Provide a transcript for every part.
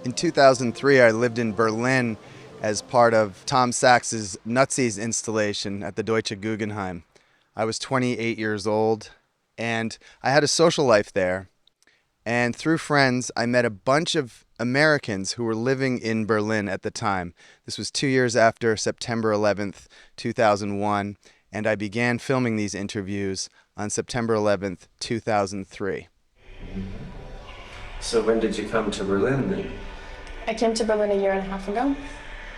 In 2003, I lived in Berlin as part of Tom Sachs's Nutsy's installation at the Deutsche Guggenheim. I was 28 years old, and I had a social life there. And through friends, I met a bunch of Americans who were living in Berlin at the time. This was 2 years after September 11th, 2001, and I began filming these interviews on September 11th, 2003. So when did you come to Berlin then? I came to Berlin a year and a half ago.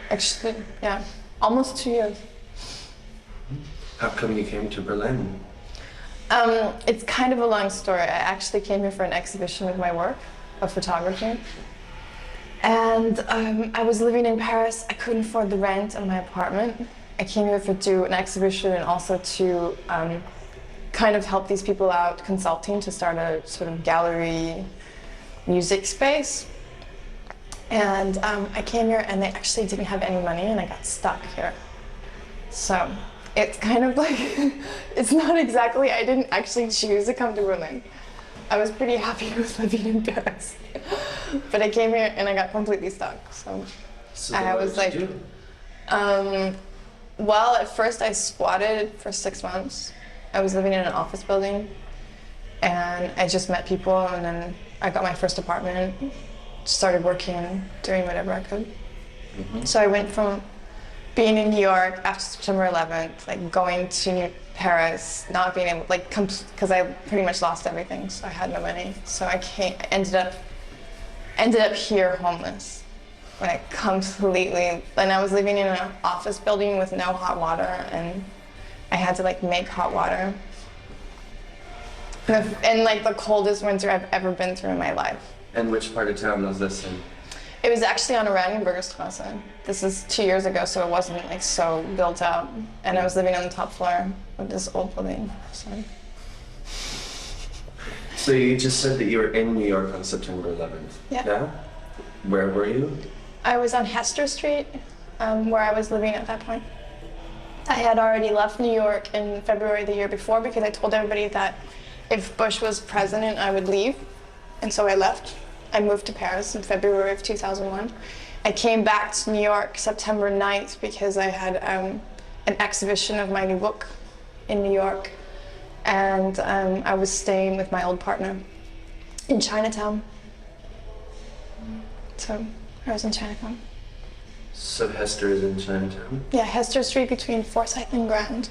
Actually, yeah, almost 2 years. How come you came to Berlin? It's kind of a long story. I actually came here for an exhibition of my work, of photography. And I was living in Paris. I couldn't afford the rent of my apartment. I came here to do an exhibition and also to kind of help these people out consulting to start a sort of gallery music space. And I came here and they actually didn't have any money and I got stuck here. So it's kind of like, it's not exactly, I didn't actually choose to come to Berlin. I was pretty happy with living in Paris. But I came here and I got completely stuck. So I was like, well, at first I squatted for 6 months. I was living in an office building and I just met people and then I got my first apartment, started working, doing whatever I could. So I went from being in New York after September 11th, like going to Paris, not being able, like, because I pretty much lost everything, so I had no money. So I ended up here homeless. Like completely, and I was living in an office building with no hot water, and I had to like make hot water. And like the coldest winter I've ever been through in my life. And which part of town was this in? It was actually on Oranienburger Straße. This is 2 years ago, so it wasn't like so built up. And I was living on the top floor of this old building. So you just said that you were in New York on September 11th. Yeah. Where were you? I was on Hester Street, where I was living at that point. I had already left New York in February the year before because I told everybody that if Bush was president, I would leave. And so I left. I moved to Paris in February of 2001. I came back to New York September 9th because I had an exhibition of my new book in New York. And I was staying with my old partner in Chinatown. So I was in Chinatown. So Hester is in Chinatown? Yeah, Hester Street between Forsyth and Grand.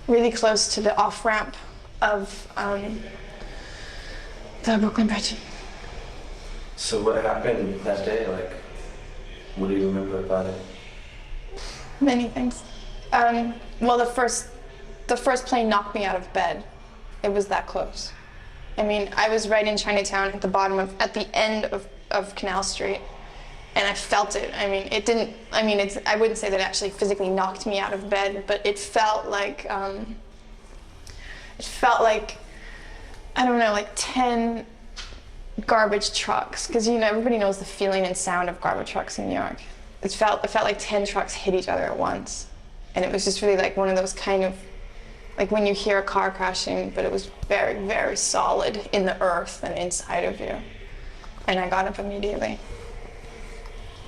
Really close to the off-ramp of the Brooklyn Bridge. So what happened that day? Like, what do you remember about it? Many things. Well, the first plane knocked me out of bed. It was that close. I mean, I was right in Chinatown at the end of Canal Street, and I felt it. I mean, it didn't. I mean, I wouldn't say that it actually physically knocked me out of bed, but it felt like. I don't know, like 10 garbage trucks, because you know everybody knows the feeling and sound of garbage trucks in New York. It felt like 10 trucks hit each other at once, and it was just really like one of those kind of like when you hear a car crashing, but it was very, very solid in the earth and inside of you. And I got up immediately.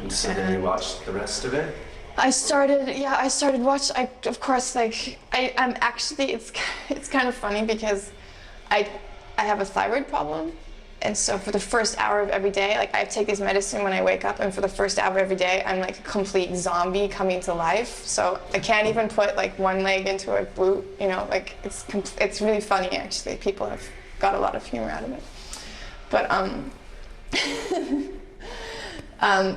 And so then you watched the rest of it? I started watching. Of course, like I'm actually. It's kind of funny because I have a thyroid problem, and so for the first hour of every day, like I take this medicine when I wake up, and for the first hour of every day, I'm like a complete zombie coming to life. So I can't even put like one leg into a boot. You know, like it's really funny actually. People have got a lot of humor out of it, but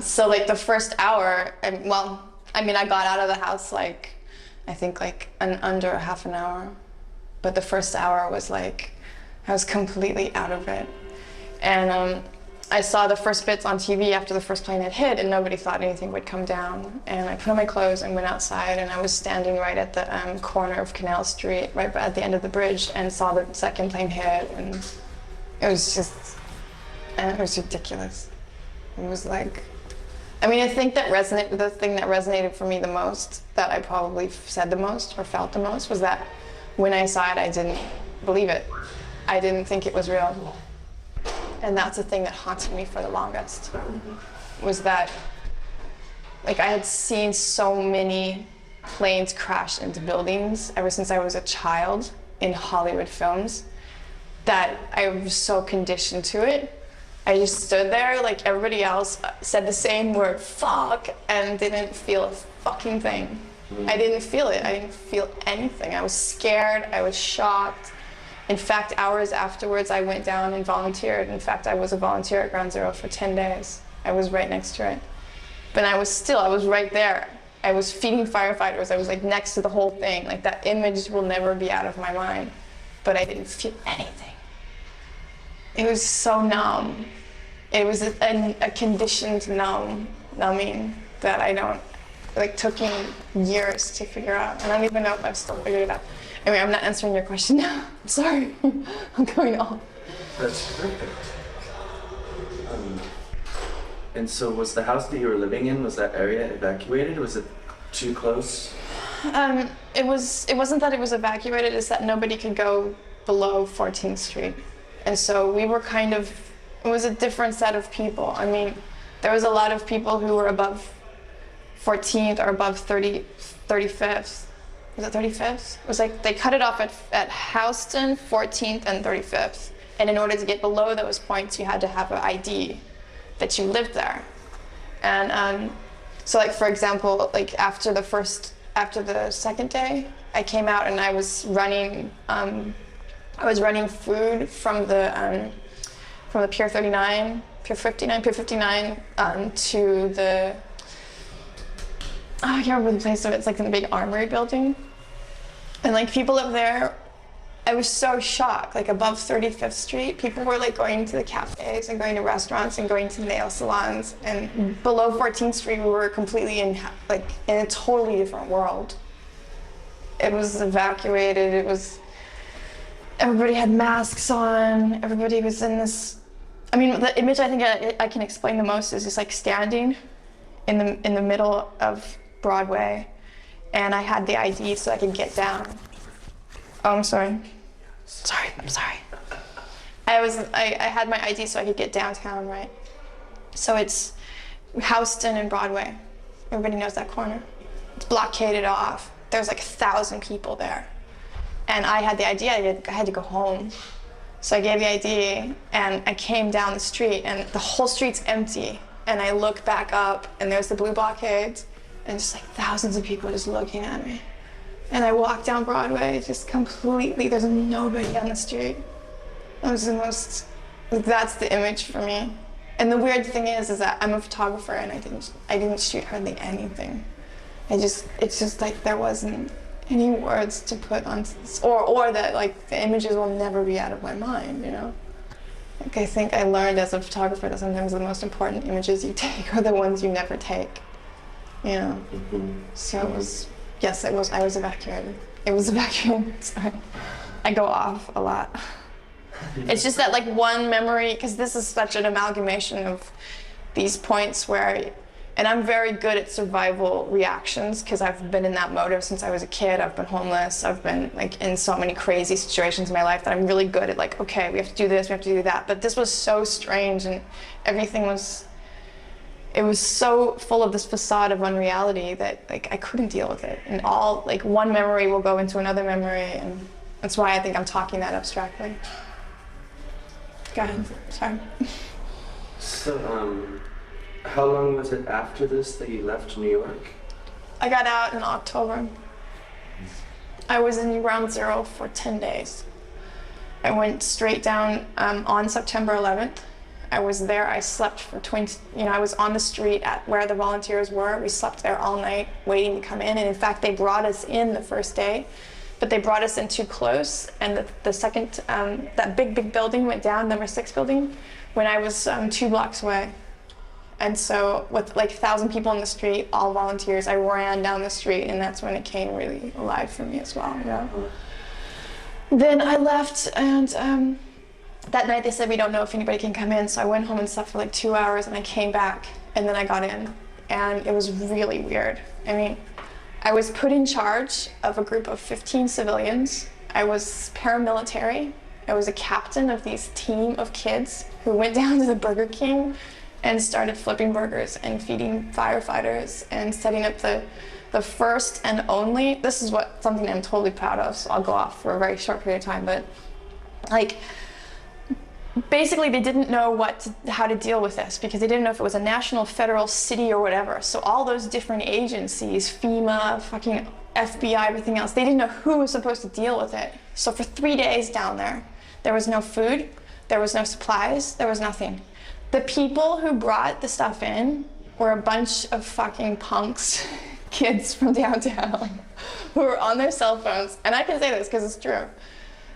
so like the first hour, I got out of the house like, I think like under a half an hour, but the first hour was like, I was completely out of it. And I saw the first bits on TV after the first plane had hit and nobody thought anything would come down. And I put on my clothes and went outside and I was standing right at the corner of Canal Street, right at the end of the bridge, and saw the second plane hit, and it was ridiculous. It was like, I mean, I think the thing that resonated for me the most, that I probably said the most or felt the most, was that when I saw it, I didn't believe it. I didn't think it was real. And that's the thing that haunted me for the longest. was that like I had seen so many planes crash into buildings ever since I was a child in Hollywood films that I was so conditioned to it. I just stood there like everybody else, said the same word, fuck, and didn't feel a fucking thing. I didn't feel it. I didn't feel anything. I was scared. I was shocked. In fact, hours afterwards, I went down and volunteered. In fact, I was a volunteer at Ground Zero for 10 days. I was right next to it. But I was right there. I was feeding firefighters. I was like next to the whole thing. Like that image will never be out of my mind. But I didn't feel anything. It was so numb. It was a conditioned numbing that I don't, like took me years to figure out. And I don't even know if I've still figured it out. Anyway, I'm not answering your question now. I'm sorry. I'm going off. That's perfect. And so was the house that you were living in, was that area evacuated? Was it too close? It wasn't that it was evacuated, it's that nobody could go below 14th Street. And so we were kind of, it was a different set of people. I mean, there was a lot of people who were above 14th or above 35th. Was it 35th? It was like they cut it off at Houston, 14th, and 35th. And in order to get below those points, you had to have an ID that you lived there. And so like, for example, like after the second day, I came out and I was running food from the Pier 39, Pier 59 to the, I can't remember the place of it. It's like in the big armory building. And like people up there, I was so shocked. Like above 35th Street, people were like going to the cafes and going to restaurants and going to nail salons. And below 14th Street, we were completely in a totally different world. It was evacuated. It was, everybody had masks on. Everybody was in this, I mean, the image I think I can explain the most is just like standing in the middle of Broadway, and I had the ID so I could get down. Oh, I'm sorry. I'm sorry. I had my ID so I could get downtown, right? So it's Houston and Broadway. Everybody knows that corner. It's blockaded off. There's like 1,000 people there. And I had the ID, I had to go home. So I gave the ID and I came down the street and the whole street's empty. And I look back up and there's the blue blockades and just like thousands of people just looking at me. And I walked down Broadway just completely, there's nobody on the street. It was the most, that's the image for me. And the weird thing is that I'm a photographer and I didn't shoot hardly anything. It's just like there wasn't any words to put on, or that like the images will never be out of my mind, you know? Like I think I learned as a photographer that sometimes the most important images you take are the ones you never take, you know? Mm-hmm. So it was, yes, I was evacuated. It was evacuated, sorry. I go off a lot. It's just that like one memory, because this is such an amalgamation of these points where, and I'm very good at survival reactions because I've been in that mode ever since I was a kid. I've been homeless. I've been like in so many crazy situations in my life that I'm really good at like, okay, we have to do this, we have to do that. But this was so strange and everything was, it was so full of this facade of unreality that like I couldn't deal with it. And all, like one memory will go into another memory, and that's why I think I'm talking that abstractly. Go ahead, sorry. So, how long was it after this that you left New York? I got out in October. I was in Ground Zero for 10 days. I went straight down on September 11th. I was there, I slept for I was on the street at where the volunteers were. We slept there all night waiting to come in. And in fact, they brought us in the first day, but they brought us in too close. And the second, that big building went down, number 6 building, when I was 2 blocks away. And so with like 1,000 people in the street, all volunteers, I ran down the street, and that's when it came really alive for me as well. Yeah. Then I left, and that night they said, we don't know if anybody can come in. So I went home and slept for like 2 hours, and I came back, and then I got in. And it was really weird. I mean, I was put in charge of a group of 15 civilians. I was paramilitary. I was a captain of these team of kids who went down to the Burger King and started flipping burgers and feeding firefighters and setting up the first and only, this is something I'm totally proud of, so I'll go off for a very short period of time, but like, basically they didn't know how to deal with this because they didn't know if it was a national, federal, city, or whatever. So all those different agencies, FEMA, fucking FBI, everything else, they didn't know who was supposed to deal with it. So for 3 days down there was no food, there was no supplies, there was nothing. The people who brought the stuff in were a bunch of fucking punks, kids from downtown, who were on their cell phones, and I can say this because it's true.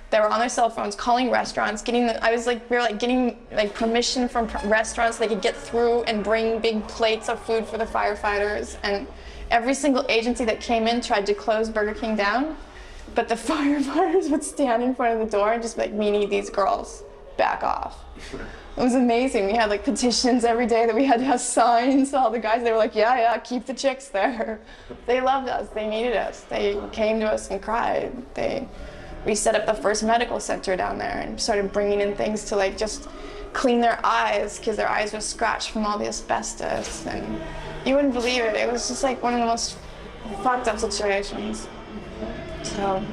They were on their cell phones calling restaurants, we were getting permission from restaurants so they could get through and bring big plates of food for the firefighters. And every single agency that came in tried to close Burger King down, but the firefighters would stand in front of the door and just be like, "We need these girls, back off." It was amazing. We had like petitions every day that we had to have signs. All the guys, they were like, yeah, keep the chicks there. They loved us, they needed us. They came to us and cried. We set up the first medical center down there and started bringing in things to like just clean their eyes because their eyes were scratched from all the asbestos. And you wouldn't believe it. It was just like one of the most fucked up situations. So,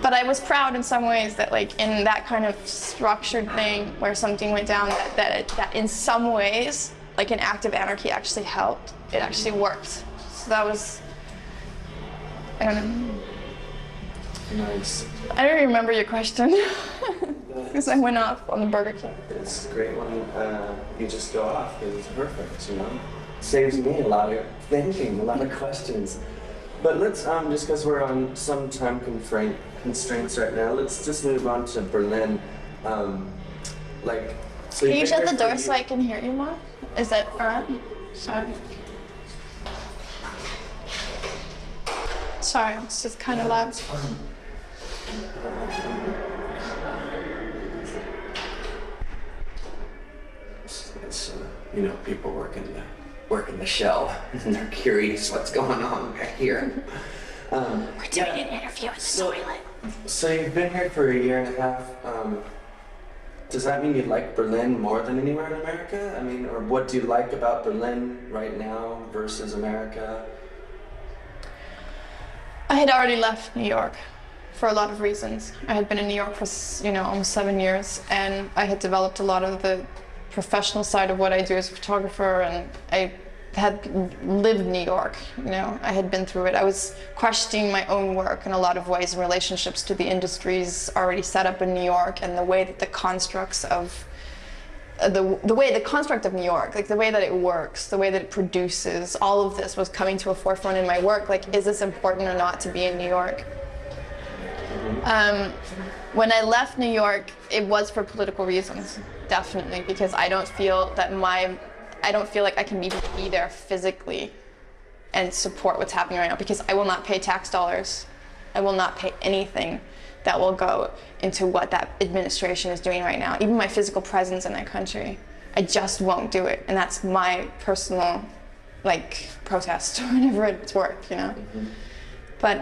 but I was proud in some ways that like in that kind of structured thing where something went down that in some ways like an act of anarchy actually helped. It actually worked. So that was, I don't know. Nice. I don't remember your question because I went off on the Burger King. It's a great one. You just go off. It's perfect, you know. Saves me a lot of thinking, a lot of questions. But let's just because we're on some time constraints right now, let's just move on to Berlin. So Can you shut the door so I can hear you more? Is that alright? Sorry, it's just kind of loud. It's you know, people working the shell and they're curious what's going on back here. We're doing an interview in the toilet. So you've been here for a year and a half. Does that mean you like Berlin more than anywhere in America? I mean, or what do you like about Berlin right now versus America? I had already left New York for a lot of reasons. I had been in New York for, almost 7 years, and I had developed a lot of the professional side of what I do as a photographer, and I had lived in New York, I had been through it. I was questioning my own work in a lot of ways in relationships to the industries already set up in New York and the way that the constructs of the construct of New York, like the way that it works, the way that it produces, all of this was coming to a forefront in my work. Like, is this important or not to be in New York? When I left New York, it was for political reasons, definitely, because I don't feel like I can be there physically and support what's happening right now, because I will not pay tax dollars. I will not pay anything that will go into what that administration is doing right now, even my physical presence in that country. I just won't do it, and that's my personal, protest whenever it's work, But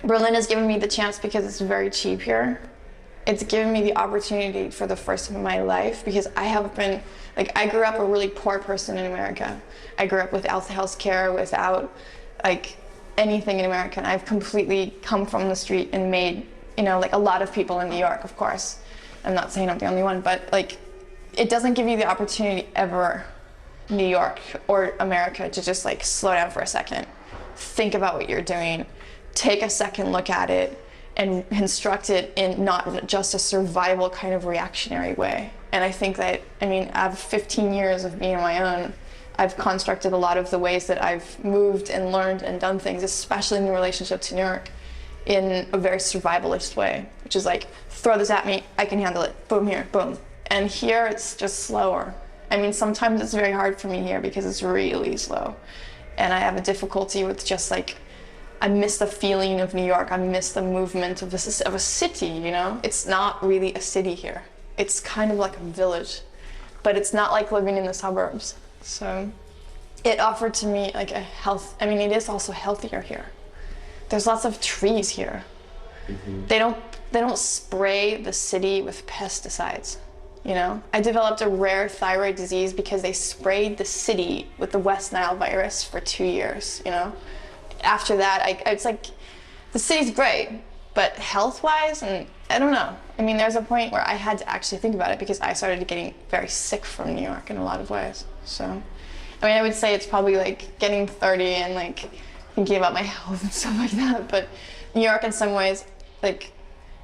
Berlin has given me the chance because it's very cheap here. It's given me the opportunity for the first time in my life, because I grew up a really poor person in America. I grew up without health care, without anything in America, and I've completely come from the street and made, a lot of people in New York, of course. I'm not saying I'm the only one, but it doesn't give you the opportunity ever, New York or America, to just slow down for a second, think about what you're doing, take a second look at it, and construct it in not just a survival kind of reactionary way. And I think that, I have 15 years of being on my own. I've constructed a lot of the ways that I've moved and learned and done things, especially in relationship to New York, in a very survivalist way, which is throw this at me, I can handle it, boom here, boom. And here it's just slower. Sometimes it's very hard for me here because it's really slow. And I have a difficulty with just I miss the feeling of New York. I miss the movement of a city, It's not really a city here. It's kind of like a village, but it's not like living in the suburbs. So it offered to me a health. It is also healthier here. There's lots of trees here. Mm-hmm. They don't spray the city with pesticides. you know? I developed a rare thyroid disease because they sprayed the city with the West Nile virus for 2 years, you know? After that, it's like, the city's great, but health-wise, and I don't know. I mean, there's a point where I had to actually think about it because I started getting very sick from New York in a lot of ways. So, I mean, I would say it's probably like getting 30 and like thinking about my health and stuff like that. But New York, in some ways, like,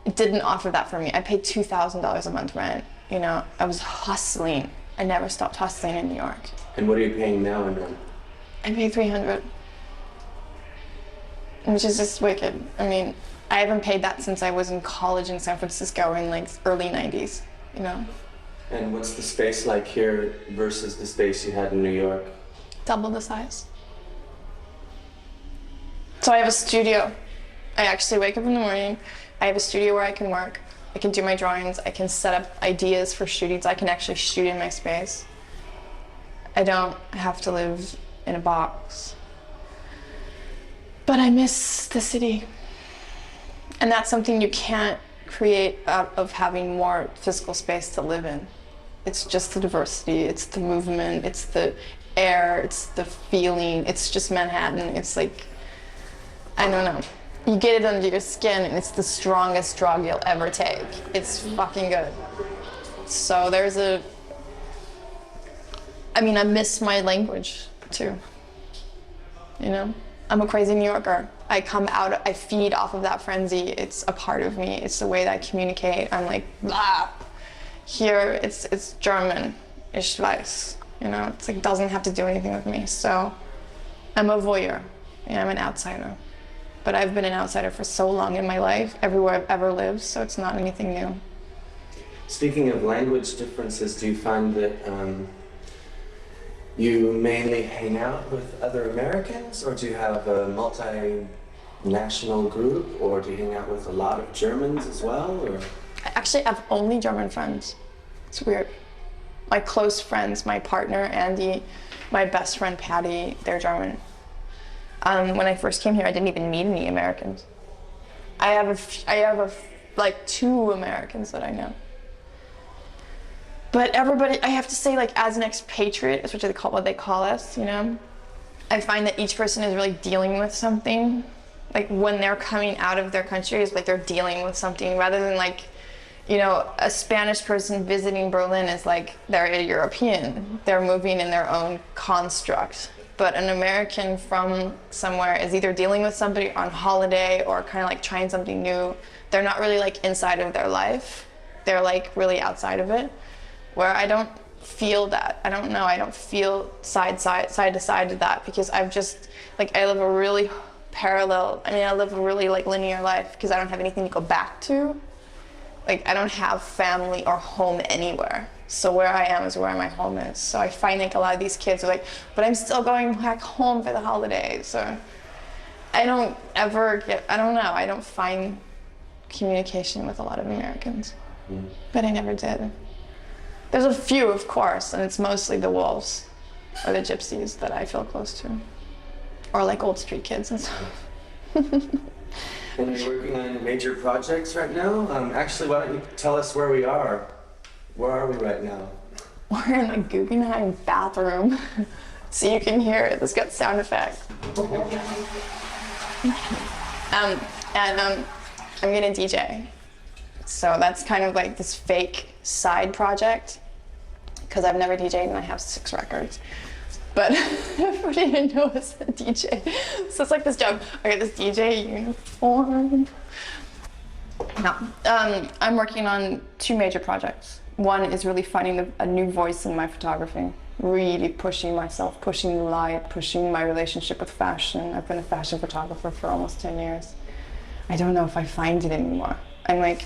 it didn't offer that for me. I paid $2,000 a month rent. You know, I was hustling. I never stopped hustling in New York. And what are you paying now in rent? I pay $300, which is just wicked. I mean, I haven't paid that since I was in college in San Francisco in like early 90s, you know? And what's the space like here versus the space you had in New York? Double the size. So I have a studio. I actually wake up in the morning. I have a studio where I can work. I can do my drawings. I can set up ideas for shootings. I can actually shoot in my space. I don't have to live in a box. But I miss the city. And that's something you can't create out of having more physical space to live in. It's just the diversity, it's the movement, it's the air, it's the feeling, it's just Manhattan. It's like, I don't know. You get it under your skin and it's the strongest drug you'll ever take. It's fucking good. So there's I mean, I miss my language too. You know? I'm a crazy New Yorker. I come out, I feed off of that frenzy. It's a part of me. It's the way that I communicate. I'm like, blah. Here, it's German, ich weiß. You know, it's like, doesn't have to do anything with me. So I'm a voyeur. Yeah, I'm an outsider. But I've been an outsider for so long in my life, everywhere I've ever lived, so it's not anything new. Speaking of language differences, do you find that you mainly hang out with other Americans, or do you have a multinational group, or do you hang out with a lot of Germans as well? Or? I actually have only German friends. It's weird. My close friends, my partner Andy, my best friend Patty, they're German. When I first came here, I didn't even meet any Americans. I have like 2 Americans that I know. But everybody, I have to say, like, as an expatriate, is what they call us, you know? I find that each person is really dealing with something. Like, when they're coming out of their country, it's like they're dealing with something, rather than, like, you know, a Spanish person visiting Berlin is like, they're a European. They're moving in their own construct. But an American from somewhere is either dealing with somebody on holiday or kind of like trying something new. They're not really like inside of their life. They're like really outside of it. Where I don't feel that. I don't know. I don't feel side to side to that, because I've just, like, I live a really I live a really like linear life because I don't have anything to go back to. Like, I don't have family or home anywhere. So where I am is where my home is. So I find like a lot of these kids are like, but I'm still going back home for the holidays. Or I don't know. I don't find communication with a lot of Americans. But I never did. There's a few, of course, and it's mostly the wolves or the gypsies that I feel close to. Or like old street kids and stuff. And you're working on major projects right now? Actually, why don't you tell us where we are? Where are we right now? We're in the Guggenheim bathroom, so you can hear it. It's got sound effects. I'm gonna DJ. So that's kind of like this fake side project, because I've never DJed and I have 6 records. But everybody I know is a DJ. So it's like this joke. I got this DJ uniform. No, I'm working on 2 major projects. One is really finding a new voice in my photography. Really pushing myself, pushing the light, pushing my relationship with fashion. I've been a fashion photographer for almost 10 years. I don't know if I find it anymore. I'm like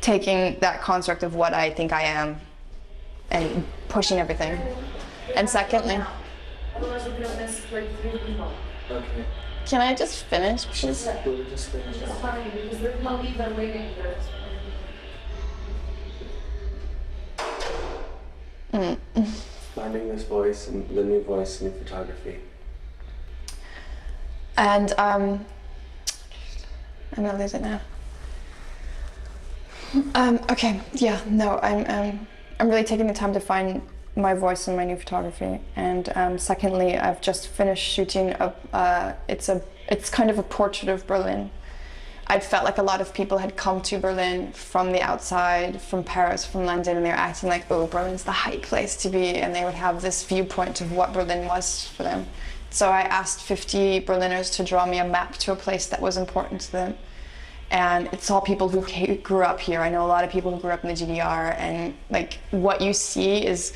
taking that construct of what I think I am and pushing everything. And secondly, Okay. can I just finish, please? We'll just finish up. Finding this voice and the new voice in photography. And I'm gonna lose it now. Okay, yeah, no, I'm I'm really taking the time to find my voice in my new photography. And secondly, I've just finished shooting it's kind of a portrait of Berlin. I felt like a lot of people had come to Berlin from the outside, from Paris, from London, and they were acting like, oh, Berlin's the hype place to be, and they would have this viewpoint of what Berlin was for them. So I asked 50 Berliners to draw me a map to a place that was important to them. And it's all people who grew up here. I know a lot of people who grew up in the GDR, and like what you see is,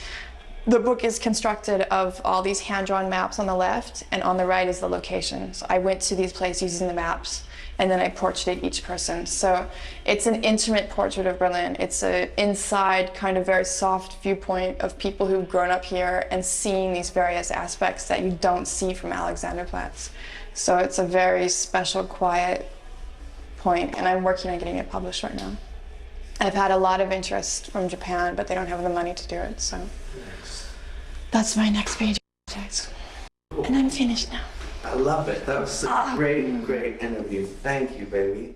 the book is constructed of all these hand-drawn maps on the left, and on the right is the location. So I went to these places using the maps, and then I portraited each person. So it's an intimate portrait of Berlin. It's an inside, kind of very soft viewpoint of people who've grown up here and seeing these various aspects that you don't see from Alexanderplatz. So it's a very special, quiet point, and I'm working on getting it published right now. I've had a lot of interest from Japan, but they don't have the money to do it, so that's my next page. And I'm finished now. I love it. That was a great, great interview. Thank you, baby.